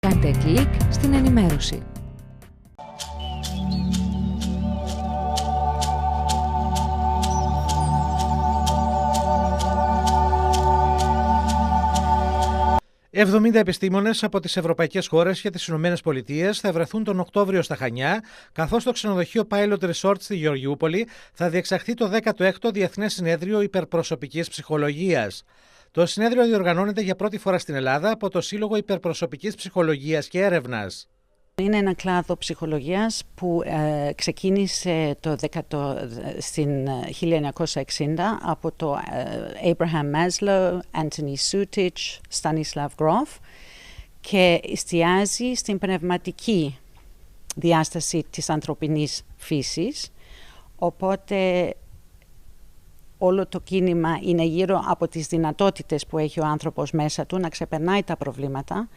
Κάντε κλικ στην ενημέρωση. «70 επιστήμονες από τις ευρωπαϊκές χώρες και τις Ηνωμένες Πολιτείες θα βρεθούν τον Οκτώβριο στα Χανιά, καθώς το ξενοδοχείο Pilot Resort στη Γεωργιούπολη θα διεξαχθεί το 16ο Διεθνές Συνέδριο Υπερπροσωπικής Ψυχολογίας. Το συνέδριο διοργανώνεται για πρώτη φορά στην Ελλάδα από το Σύλλογο Υπερπροσωπικής Ψυχολογίας και Έρευνας. Είναι ένα κλάδο ψυχολογίας που ξεκίνησε στην 1960 από το Abraham Maslow, Anthony Soutich, Stanislav Grof και εστιάζει στην πνευματική διάσταση της ανθρωπινής φύσης. Οπότε όλο το κίνημα είναι γύρω από τις δυνατότητες που έχει ο άνθρωπος μέσα του να ξεπερνάει τα προβλήματα,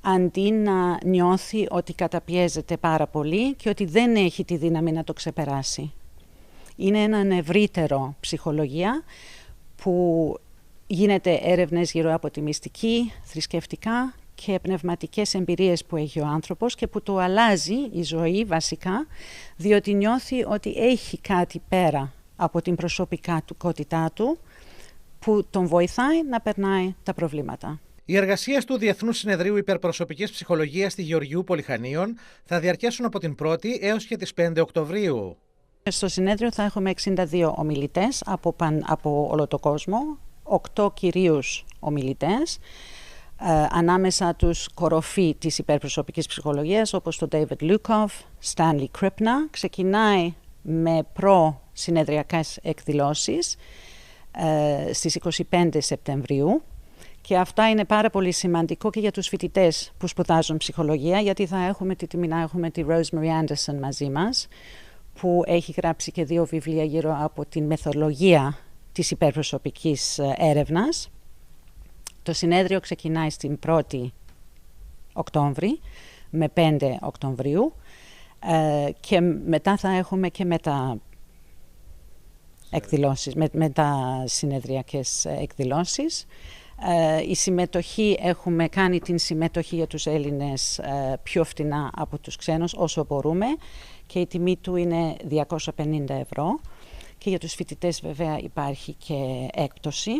αντί να νιώθει ότι καταπιέζεται πάρα πολύ και ότι δεν έχει τη δύναμη να το ξεπεράσει. Είναι έναν ευρύτερο ψυχολογία που γίνεται έρευνες γύρω από τη μυστική, θρησκευτικά και πνευματικές εμπειρίες που έχει ο άνθρωπος και που του αλλάζει η ζωή βασικά, διότι νιώθει ότι έχει κάτι πέρα από την προσωπικότητά του που τον βοηθάει να περνάει τα προβλήματα. Οι εργασίες του Διεθνούς Συνεδρίου Υπερπροσωπικής Ψυχολογίας στη Γεωργιούπολη Χανίων θα διαρκέσουν από την 1η έως και τις 5 Οκτωβρίου. Στο συνέδριο θα έχουμε 62 ομιλητές από όλο τον κόσμο, 8 κυρίους ομιλητές, ανάμεσα τους κοροφή της υπερπροσωπικής ψυχολογίας όπως το David Lukoff, Stanley Krippner. Ξεκινάει με προ-συνεδριακές εκδηλώσεις στις 25 Σεπτεμβρίου. Και αυτά είναι πάρα πολύ σημαντικό και για τους φοιτητές που σπουδάζουν ψυχολογία, γιατί θα έχουμε τη τιμή να έχουμε τη Rosemary Anderson μαζί μας, που έχει γράψει και 2 βιβλία γύρω από την μεθοδολογία της υπερπροσωπικής έρευνας. Το συνέδριο ξεκινάει στην 1η Οκτώβρη με 5 Οκτωβρίου και μετά θα έχουμε και μετασυνεδριακές εκδηλώσεις. Η συμμετοχή, έχουμε κάνει την συμμετοχή για τους Έλληνες πιο φτηνά από τους ξένους όσο μπορούμε και η τιμή του είναι 250 ευρώ και για τους φοιτητές βέβαια υπάρχει και έκπτωση